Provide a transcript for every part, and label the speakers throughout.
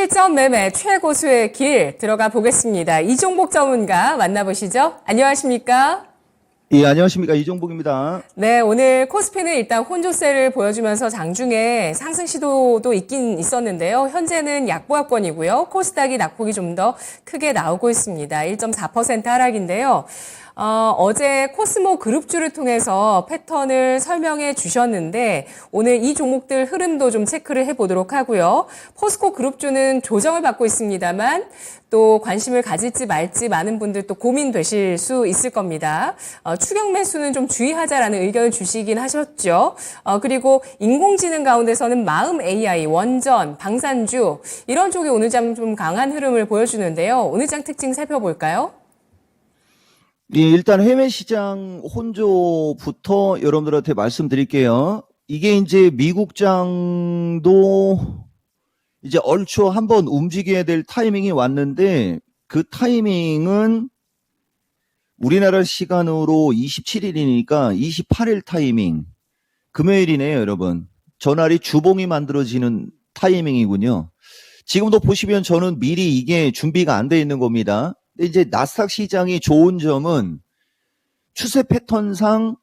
Speaker 1: 실전 매매 최고수의 길 들어가 보겠습니다. 이종복 전문가 만나보시죠. 안녕하십니까?
Speaker 2: 예, 안녕하십니까. 이종복입니다.
Speaker 1: 네, 오늘 코스피는 일단 혼조세를 보여주면서 장중에 상승 시도도 있긴 있었는데요. 현재는 약보합권이고요. 코스닥이 낙폭이 좀 더 크게 나오고 있습니다. 1.4% 하락인데요. 어제 코스모 그룹주를 통해서 패턴을 설명해 주셨는데 오늘 이 종목들 흐름도 좀 체크를 해보도록 하고요. 포스코 그룹주는 조정을 받고 있습니다만 또 관심을 가질지 말지 많은 분들 또 고민되실 수 있을 겁니다. 추격 매수는 좀 주의하자라는 의견을 주시긴 하셨죠. 그리고 인공지능 가운데서는 마음 AI, 원전, 방산주 이런 쪽이 오늘 장 좀 강한 흐름을 보여주는데요. 오늘 장 특징 살펴볼까요?
Speaker 2: 예, 일단 해외 시장 혼조부터 여러분들한테 말씀드릴게요. 이게 이제 미국장도 이제 얼추 한번 움직여야 될 타이밍이 왔는데 그 타이밍은 우리나라 시간으로 27일이니까 28일 타이밍, 금요일이네요, 여러분. 전날이 주봉이 만들어지는 타이밍이군요. 지금도 보시면 저는 미리 이게 준비가 안 돼 있는 겁니다. 근데 이제 나스닥 시장이 좋은 점은 추세 패턴상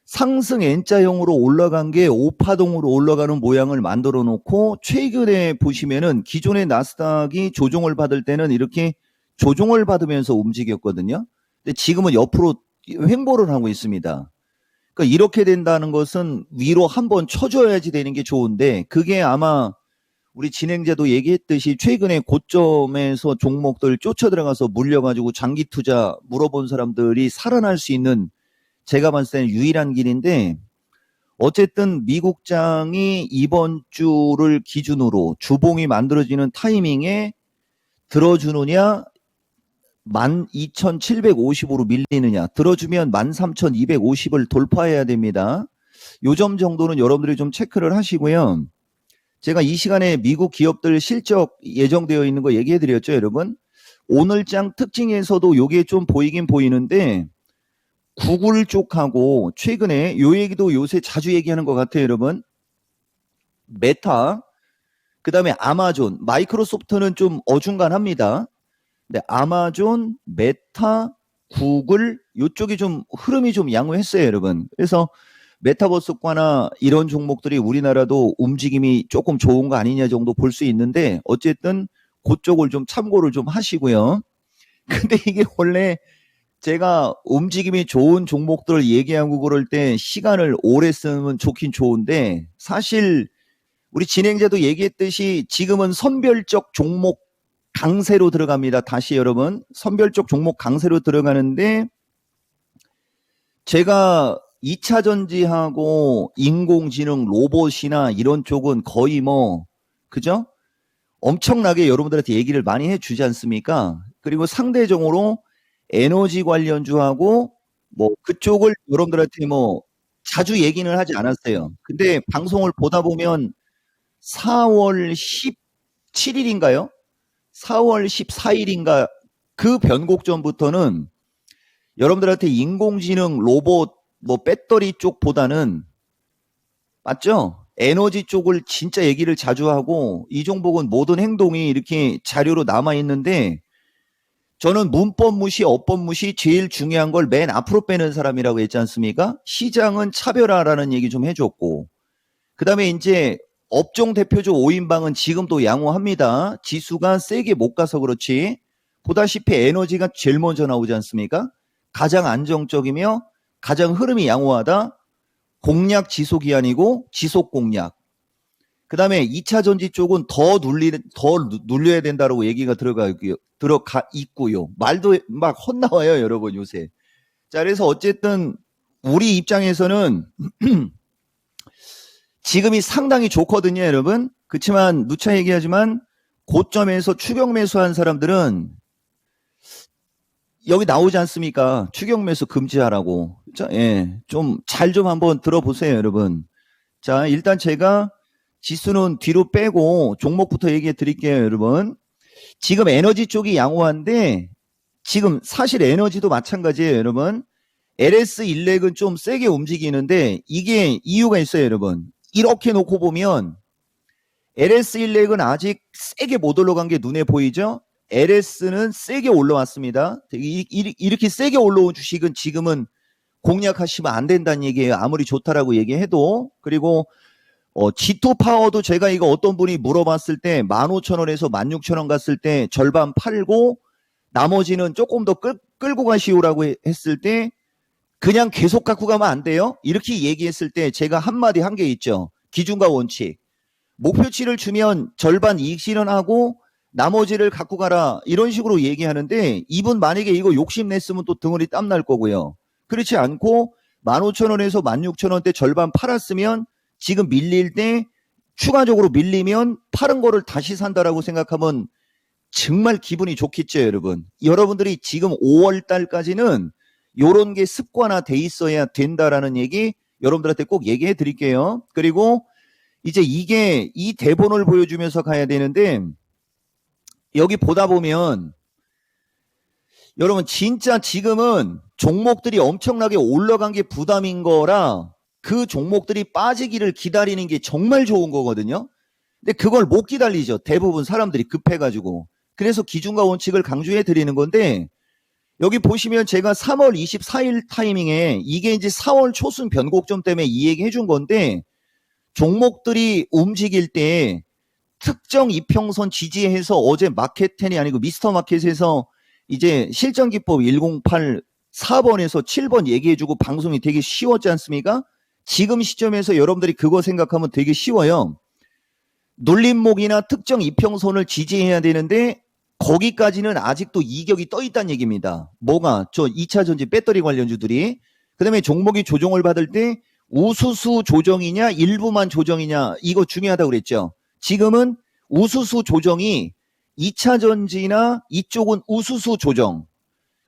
Speaker 2: 상승 N자형으로 올라간 게 5파동으로 올라가는 모양을 만들어 놓고 최근에 보시면은 기존의 나스닥이 조정을 받을 때는 이렇게 조정을 받으면서 움직였거든요. 근데 지금은 옆으로 횡보를 하고 있습니다. 그러니까 이렇게 된다는 것은 위로 한번 쳐줘야지 되는 게 좋은데 그게 아마 우리 진행자도 얘기했듯이 최근에 고점에서 종목들 쫓아 들어가서 물려가지고 장기 투자 물어본 사람들이 살아날 수 있는 제가 봤을 때는 유일한 길인데 어쨌든 미국장이 이번 주를 기준으로 주봉이 만들어지는 타이밍에 들어주느냐 12,750으로 밀리느냐 들어주면 13,250을 돌파해야 됩니다. 요 점 정도는 여러분들이 좀 체크를 하시고요. 제가 이 시간에 미국 기업들 실적 예정되어 있는 거 얘기해 드렸죠, 여러분. 오늘장 특징에서도 요게 좀 보이긴 보이는데 구글 쪽하고 최근에 요 얘기도 요새 자주 얘기하는 것 같아요, 여러분. 메타, 그 다음에 아마존, 마이크로소프트는 좀 어중간합니다. 근데 아마존, 메타, 구글 요쪽이 좀 흐름이 좀 양호했어요, 여러분. 그래서 메타버스과나 이런 종목들이 우리나라도 움직임이 조금 좋은 거 아니냐 정도 볼 수 있는데 어쨌든 그쪽을 좀 참고를 좀 하시고요. 근데 이게 원래 제가 움직임이 좋은 종목들을 얘기하고 그럴 때 시간을 오래 쓰면 좋긴 좋은데 사실 우리 진행자도 얘기했듯이 지금은 선별적 종목 강세로 들어갑니다. 다시 여러분 선별적 종목 강세로 들어가는데 제가 2차 전지하고 인공지능 로봇이나 이런 쪽은 거의 뭐 그죠? 엄청나게 여러분들한테 얘기를 많이 해주지 않습니까? 그리고 상대적으로 에너지 관련주하고 뭐 그쪽을 여러분들한테 뭐 자주 얘기는 하지 않았어요. 근데 방송을 보다 보면 4월 17일인가요? 4월 14일인가 그 변곡점부터는 여러분들한테 인공지능 로봇 뭐 배터리 쪽보다는 맞죠? 에너지 쪽을 진짜 얘기를 자주 하고 이종복은 모든 행동이 이렇게 자료로 남아 있는데 저는 문법 무시, 어법 무시 제일 중요한 걸 맨 앞으로 빼는 사람이라고 했지 않습니까? 시장은 차별화라는 얘기 좀 해줬고 그 다음에 이제 업종 대표주 5인방은 지금도 양호합니다. 지수가 세게 못 가서 그렇지 보다시피 에너지가 제일 먼저 나오지 않습니까? 가장 안정적이며 가장 흐름이 양호하다. 공략 지속이 아니고 지속 공략. 그 다음에 2차 전지 쪽은 더 눌려야 된다고 얘기가 들어가 있고요. 말도 막 헛나와요, 여러분, 요새. 자, 그래서 어쨌든 우리 입장에서는 지금이 상당히 좋거든요, 여러분. 그렇지만 누차 얘기하지만 고점에서 추격 매수한 사람들은 여기 나오지 않습니까? 추격 매수 금지하라고. 자, 예, 좀 잘 좀 한번 들어보세요, 여러분. 자, 일단 제가 지수는 뒤로 빼고 종목부터 얘기해 드릴게요, 여러분. 지금 에너지 쪽이 양호한데 지금 사실 에너지도 마찬가지예요, 여러분. LS 일렉은 좀 세게 움직이는데 이게 이유가 있어요, 여러분. 이렇게 놓고 보면 LS 일렉은 아직 세게 못 올라간 게 눈에 보이죠? LS는 세게 올라왔습니다. 이렇게 세게 올라온 주식은 지금은 공략하시면 안 된다는 얘기예요. 아무리 좋다라고 얘기해도. 그리고 G2 파워도 제가 이거 어떤 분이 물어봤을 때 15,000원에서 16,000원 갔을 때 절반 팔고 나머지는 조금 더 끌고 가시오라고 했을 때 그냥 계속 갖고 가면 안 돼요? 이렇게 얘기했을 때 제가 한마디 한 게 있죠. 기준과 원칙. 목표치를 주면 절반 이익 실현하고 나머지를 갖고 가라 이런 식으로 얘기하는데 이분 만약에 이거 욕심냈으면 또 덩어리 땀날 거고요. 그렇지 않고 15,000원에서 16,000원대 절반 팔았으면 지금 밀릴 때 추가적으로 밀리면 파는 거를 다시 산다라고 생각하면 정말 기분이 좋겠죠, 여러분. 여러분들이 지금 5월 달까지는 요런 게 습관화 돼 있어야 된다라는 얘기 여러분들한테 꼭 얘기해 드릴게요. 그리고 이제 이게 이 대본을 보여주면서 가야 되는데 여기 보다 보면 여러분 진짜 지금은 종목들이 엄청나게 올라간 게 부담인 거라 그 종목들이 빠지기를 기다리는 게 정말 좋은 거거든요. 근데 그걸 못 기다리죠. 대부분 사람들이 급해가지고. 그래서 기준과 원칙을 강조해 드리는 건데 여기 보시면 제가 3월 24일 타이밍에 이게 이제 4월 초순 변곡점 때문에 이 얘기 해준 건데 종목들이 움직일 때 특정 이평선 지지해서 어제 마켓10이 아니고 미스터 마켓에서 이제 실전기법 108 4번에서 7번 얘기해주고 방송이 되게 쉬웠지 않습니까? 지금 시점에서 여러분들이 그거 생각하면 되게 쉬워요. 눌림목이나 특정 이평선을 지지해야 되는데 거기까지는 아직도 이격이 떠 있다는 얘기입니다. 뭐가? 저 2차전지 배터리 관련주들이. 그 다음에 종목이 조정을 받을 때 우수수 조정이냐 일부만 조정이냐 이거 중요하다고 그랬죠. 지금은 우수수 조정이 2차전지나 이쪽은 우수수 조정.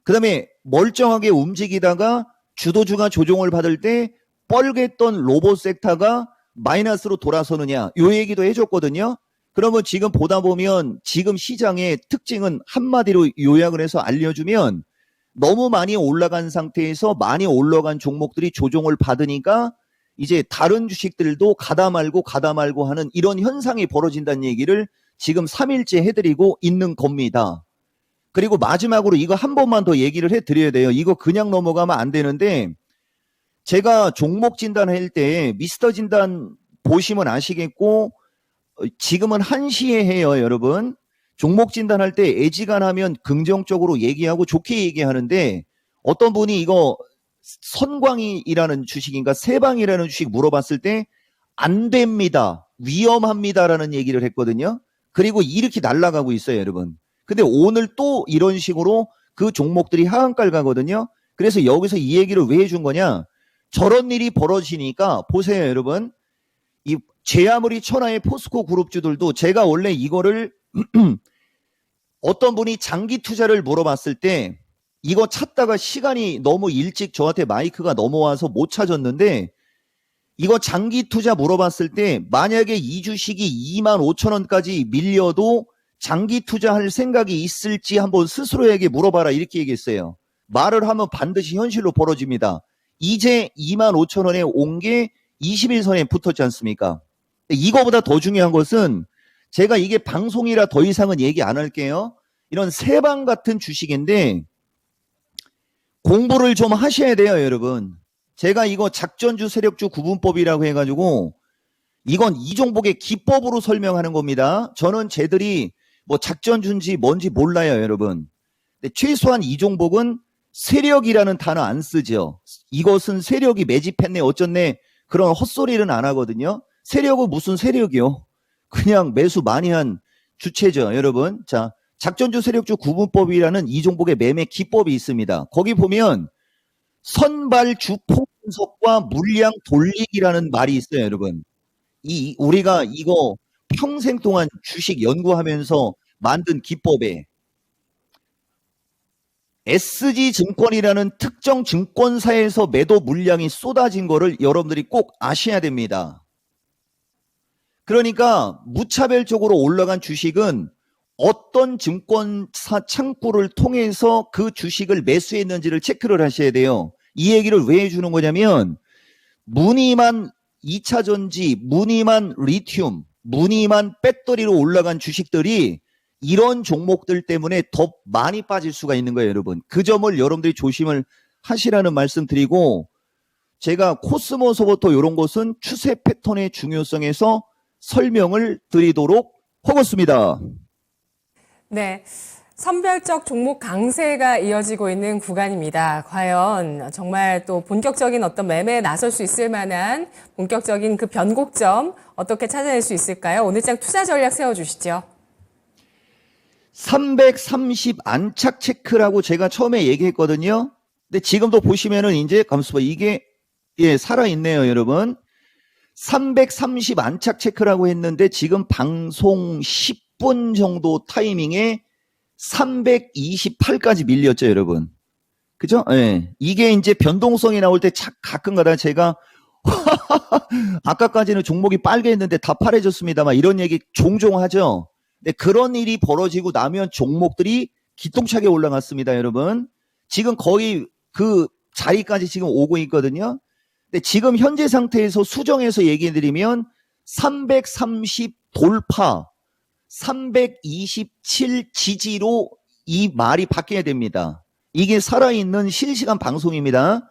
Speaker 2: 그 다음에 멀쩡하게 움직이다가 주도주가 조정을 받을 때 뻘갰던 로봇 섹터가 마이너스로 돌아서느냐 요 얘기도 해줬거든요. 그러면 지금 보다 보면 지금 시장의 특징은 한마디로 요약을 해서 알려주면 너무 많이 올라간 상태에서 많이 올라간 종목들이 조정을 받으니까 이제 다른 주식들도 가다 말고 하는 이런 현상이 벌어진다는 얘기를 지금 3일째 해드리고 있는 겁니다. 그리고 마지막으로 이거 한 번만 더 얘기를 해드려야 돼요. 이거 그냥 넘어가면 안 되는데 제가 종목 진단할 때 미스터 진단 보시면 아시겠고 지금은 1시에 해요, 여러분. 종목 진단할 때 애지간하면 긍정적으로 얘기하고 좋게 얘기하는데 어떤 분이 이거 선광이라는 주식인가 세방이라는 주식 물어봤을 때 안 됩니다. 위험합니다라는 얘기를 했거든요. 그리고 이렇게 날아가고 있어요, 여러분. 근데 오늘 또 이런 식으로 그 종목들이 하한가를 가거든요. 그래서 여기서 이 얘기를 왜 해준 거냐? 저런 일이 벌어지니까 보세요, 여러분. 이 제아무리 천하의 포스코 그룹주들도 제가 원래 이거를 어떤 분이 장기 투자를 물어봤을 때 이거 찾다가 시간이 너무 일찍 저한테 마이크가 넘어와서 못 찾았는데 이거 장기 투자 물어봤을 때 만약에 이 주식이 25,000원까지 밀려도 장기 투자할 생각이 있을지 한번 스스로에게 물어봐라 이렇게 얘기했어요. 말을 하면 반드시 현실로 벌어집니다. 이제 25,000원에 온 게 21선에 붙었지 않습니까? 이거보다 더 중요한 것은 제가 이게 방송이라 더 이상은 얘기 안 할게요. 이런 세방 같은 주식인데 공부를 좀 하셔야 돼요, 여러분. 제가 이거 작전주 세력주 구분법이라고 해가지고 이건 이종복의 기법으로 설명하는 겁니다. 저는 쟤들이 뭐 작전주인지 뭔지 몰라요, 여러분. 근데 최소한 이종복은 세력이라는 단어 안 쓰죠. 이것은 세력이 매집했네 어쩌네 그런 헛소리는 안 하거든요. 세력은 무슨 세력이요? 그냥 매수 많이 한 주체죠, 여러분. 자, 작전주 세력주 구분법이라는 이종복의 매매 기법이 있습니다. 거기 보면 선발 주포 분석과 물량 돌리기라는 말이 있어요, 여러분. 우리가 이거 평생 동안 주식 연구하면서 만든 기법에 SG증권이라는 특정 증권사에서 매도 물량이 쏟아진 거를 여러분들이 꼭 아셔야 됩니다. 그러니까 무차별적으로 올라간 주식은 어떤 증권사 창구를 통해서 그 주식을 매수했는지를 체크를 하셔야 돼요. 이 얘기를 왜 해주는 거냐면 무늬만 2차전지, 무늬만 리튬, 무늬만 배터리로 올라간 주식들이 이런 종목들 때문에 더 많이 빠질 수가 있는 거예요, 여러분. 그 점을 여러분들이 조심을 하시라는 말씀 드리고, 제가 코스모서부터 이런 것은 추세 패턴의 중요성에서 설명을 드리도록 하겠습니다.
Speaker 1: 네. 선별적 종목 강세가 이어지고 있는 구간입니다. 과연 정말 또 본격적인 어떤 매매에 나설 수 있을 만한 본격적인 그 변곡점 어떻게 찾아낼 수 있을까요? 오늘 장 투자 전략 세워주시죠.
Speaker 2: 330 안착 체크라고 제가 처음에 얘기했거든요. 근데 지금도 보시면은 이제 감수봐 이게 살아있네요, 여러분. 330 안착 체크라고 했는데 지금 방송 10분 정도 타이밍에 328까지 밀렸죠, 여러분. 그죠? 예. 이게 이제 변동성이 나올 때 가끔가다 제가 아까까지는 종목이 빨개했는데 다 파래졌습니다만 이런 얘기 종종 하죠. 근데 그런 일이 벌어지고 나면 종목들이 기똥차게 올라갔습니다, 여러분. 지금 거의 그 자리까지 지금 오고 있거든요. 근데 지금 현재 상태에서 수정해서 얘기해드리면 330 돌파, 327 지지로 이 말이 바뀌어야 됩니다. 이게 살아있는 실시간 방송입니다.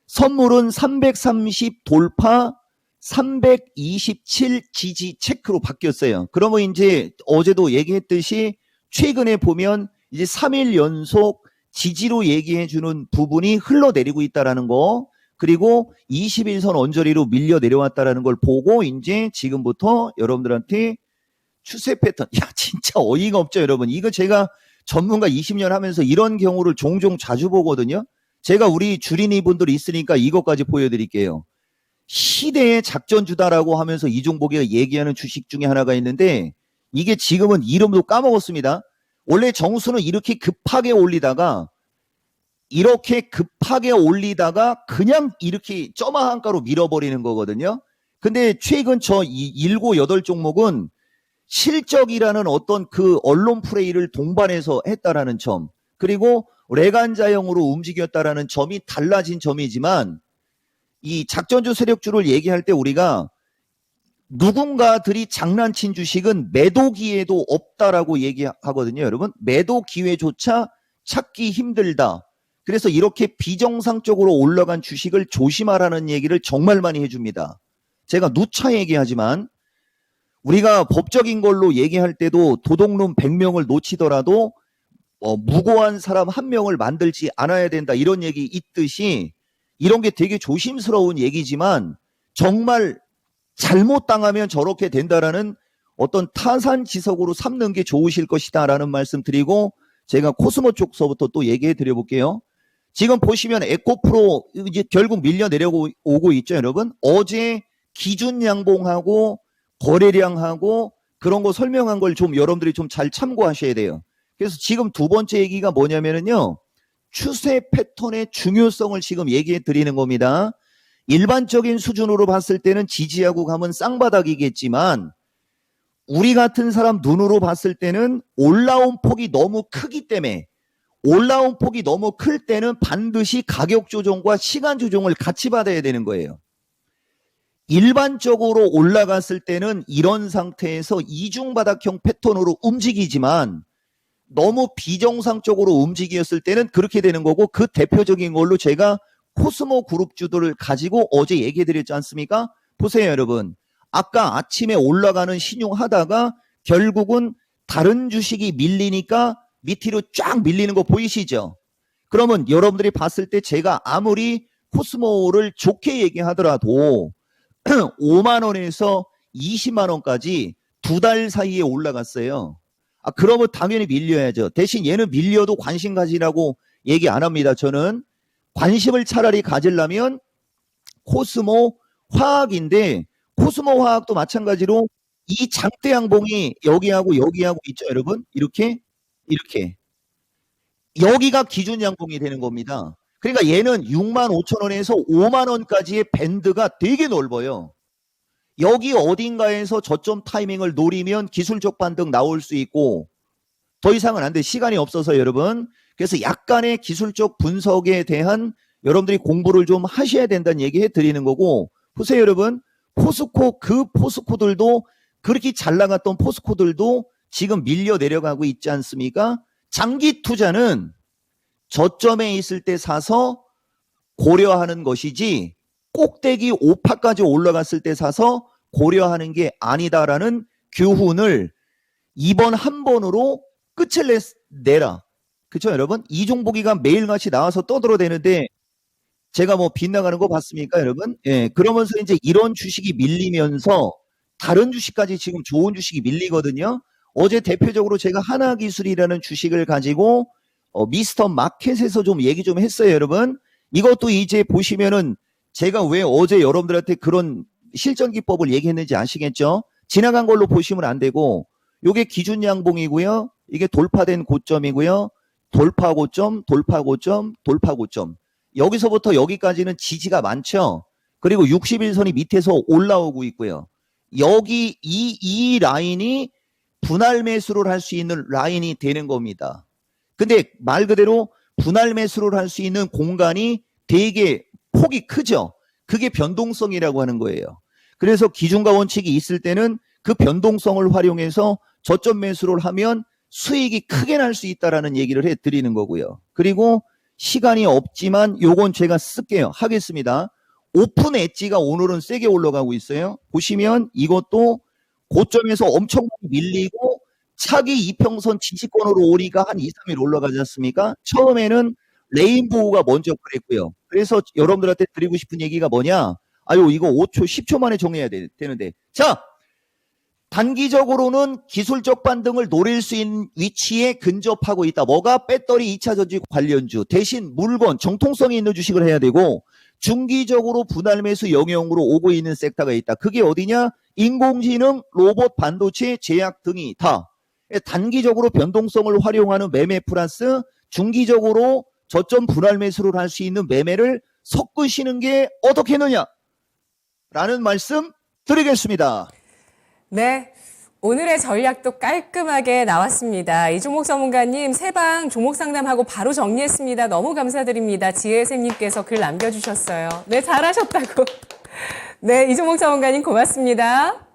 Speaker 2: 선물은 330 돌파, 327 지지 체크로 바뀌었어요. 그러면 이제 어제도 얘기했듯이 최근에 보면 이제 3일 연속 지지로 얘기해주는 부분이 흘러내리고 있다라는 거, 그리고 21선 언저리로 밀려 내려왔다라는 걸 보고 이제 지금부터 여러분들한테 추세 패턴, 야 진짜 어이가 없죠, 여러분. 이거 제가 전문가 20년 하면서 이런 경우를 종종 자주 보거든요. 제가 우리 주린이 분들 있으니까 이것까지 보여드릴게요. 시대의 작전주다라고 하면서 이종복이가 얘기하는 주식 중에 하나가 있는데 이게 지금은 이름도 까먹었습니다. 원래 정수는 이렇게 급하게 올리다가 그냥 이렇게 점화한가로 밀어버리는 거거든요. 근데 최근 저 7, 8종목은 실적이라는 어떤 그 언론 플레이를 동반해서 했다라는 점, 그리고 레간자형으로 움직였다라는 점이 달라진 점이지만 이 작전주 세력주를 얘기할 때 우리가 누군가들이 장난친 주식은 매도 기회도 없다라고 얘기하거든요, 여러분. 매도 기회조차 찾기 힘들다. 그래서 이렇게 비정상적으로 올라간 주식을 조심하라는 얘기를 정말 많이 해줍니다. 제가 누차 얘기하지만 우리가 법적인 걸로 얘기할 때도 도둑놈 100명을 놓치더라도 무고한 사람 1명을 만들지 않아야 된다, 이런 얘기 있듯이 이런 게 되게 조심스러운 얘기지만 정말 잘못당하면 저렇게 된다라는 어떤 타산지석으로 삼는 게 좋으실 것이다라는 말씀 드리고, 제가 코스모 쪽서부터 또 얘기해 드려 볼게요. 지금 보시면 에코프로 이제 결국 밀려 내려오고 있죠, 여러분. 어제 기준 양봉하고 거래량하고 그런 거 설명한 걸 좀 여러분들이 좀 잘 참고하셔야 돼요. 그래서 지금 두 번째 얘기가 뭐냐면은요, 추세 패턴의 중요성을 지금 얘기해 드리는 겁니다. 일반적인 수준으로 봤을 때는 지지하고 가면 쌍바닥이겠지만 우리 같은 사람 눈으로 봤을 때는 올라온 폭이 너무 크기 때문에, 올라온 폭이 너무 클 때는 반드시 가격 조정과 시간 조정을 같이 받아야 되는 거예요. 일반적으로 올라갔을 때는 이런 상태에서 이중바닥형 패턴으로 움직이지만 너무 비정상적으로 움직였을 때는 그렇게 되는 거고, 그 대표적인 걸로 제가 코스모 그룹주들을 가지고 어제 얘기해 드렸지 않습니까? 보세요, 여러분. 아까 아침에 올라가는 신용하다가 결국은 다른 주식이 밀리니까 밑으로 쫙 밀리는 거 보이시죠? 그러면 여러분들이 봤을 때 제가 아무리 코스모를 좋게 얘기하더라도 5만 원에서 20만 원까지 2달 사이에 올라갔어요. 그러면 당연히 밀려야죠. 대신 얘는 밀려도 관심 가지라고 얘기 안 합니다. 저는 관심을 차라리 가지려면 코스모 화학인데, 코스모 화학도 마찬가지로 이 장대 양봉이 여기하고 여기하고 있죠, 여러분. 이렇게 여기가 기준 양봉이 되는 겁니다. 그러니까 얘는 6만 5천 원에서 5만 원까지의 밴드가 되게 넓어요. 여기 어딘가에서 저점 타이밍을 노리면 기술적 반등 나올 수 있고, 더 이상은 안 돼. 시간이 없어서 여러분. 그래서 약간의 기술적 분석에 대한 여러분들이 공부를 좀 하셔야 된다는 얘기 해드리는 거고, 보세요, 여러분. 포스코, 그 포스코들도 그렇게 잘 나갔던 포스코들도 지금 밀려 내려가고 있지 않습니까? 장기 투자는 저점에 있을 때 사서 고려하는 것이지 꼭대기 5파까지 올라갔을 때 사서 고려하는 게 아니다라는 교훈을 이번 한 번으로 끝을 내라. 그렇죠, 여러분? 이종복이가 매일같이 나와서 떠들어대는데 제가 뭐 빗나가는 거 봤습니까, 여러분? 예, 그러면서 이제 이런 주식이 밀리면서 다른 주식까지 지금 좋은 주식이 밀리거든요. 어제 대표적으로 제가 하나기술이라는 주식을 가지고 미스터 마켓에서 좀 얘기 좀 했어요, 여러분. 이것도 이제 보시면은 제가 왜 어제 여러분들한테 그런 실전 기법을 얘기했는지 아시겠죠? 지나간 걸로 보시면 안 되고 요게 기준 양봉이고요. 이게 돌파된 고점이고요. 돌파 고점, 돌파 고점, 돌파 고점. 여기서부터 여기까지는 지지가 많죠. 그리고 60일선이 밑에서 올라오고 있고요. 여기 이 라인이 분할 매수를 할 수 있는 라인이 되는 겁니다. 근데 말 그대로 분할 매수를 할 수 있는 공간이 되게 폭이 크죠. 그게 변동성이라고 하는 거예요. 그래서 기준과 원칙이 있을 때는 그 변동성을 활용해서 저점 매수를 하면 수익이 크게 날 수 있다라는 얘기를 해드리는 거고요. 그리고 시간이 없지만 요건 제가 쓸게요. 하겠습니다. 오픈 엣지가 오늘은 세게 올라가고 있어요. 보시면 이것도 고점에서 엄청 밀리고 차기 이평선 지지권으로 오니까 한 2, 3일 올라가지 않습니까? 처음에는 레인보우가 먼저 그랬고요. 그래서 여러분들한테 드리고 싶은 얘기가 뭐냐? 아유, 이거 5초, 10초 만에 정리해야 되는데. 자, 단기적으로는 기술적 반등을 노릴 수 있는 위치에 근접하고 있다. 뭐가? 배터리 2차 전지 관련주. 대신 물건, 정통성이 있는 주식을 해야 되고 중기적으로 분할 매수 영역으로 오고 있는 섹터가 있다. 그게 어디냐? 인공지능, 로봇, 반도체, 제약 등이 다. 단기적으로 변동성을 활용하는 매매 플러스 중기적으로 저점 분할 매수를 할 수 있는 매매를 섞으시는 게 어떻겠느냐? 라는 말씀 드리겠습니다.
Speaker 1: 네. 오늘의 전략도 깔끔하게 나왔습니다. 이종목 전문가님 세방 종목 상담하고 바로 정리했습니다. 너무 감사드립니다. 지혜쌤님께서 글 남겨주셨어요. 네, 잘하셨다고. 네, 이종목 전문가님 고맙습니다.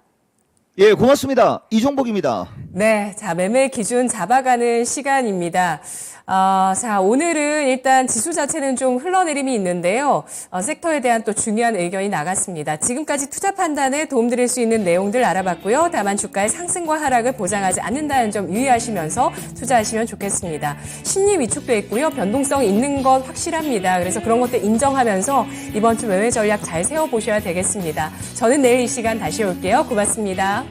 Speaker 2: 예, 고맙습니다. 이종복입니다.
Speaker 1: 네, 자, 매매 기준 잡아가는 시간입니다. 자, 오늘은 일단 지수 자체는 좀 흘러내림이 있는데요. 섹터에 대한 또 중요한 의견이 나갔습니다. 지금까지 투자 판단에 도움드릴 수 있는 내용들 알아봤고요. 다만 주가의 상승과 하락을 보장하지 않는다는 점 유의하시면서 투자하시면 좋겠습니다. 심리 위축도 있고요. 변동성 있는 건 확실합니다. 그래서 그런 것들 인정하면서 이번 주 매매 전략 잘 세워보셔야 되겠습니다. 저는 내일 이 시간 다시 올게요. 고맙습니다.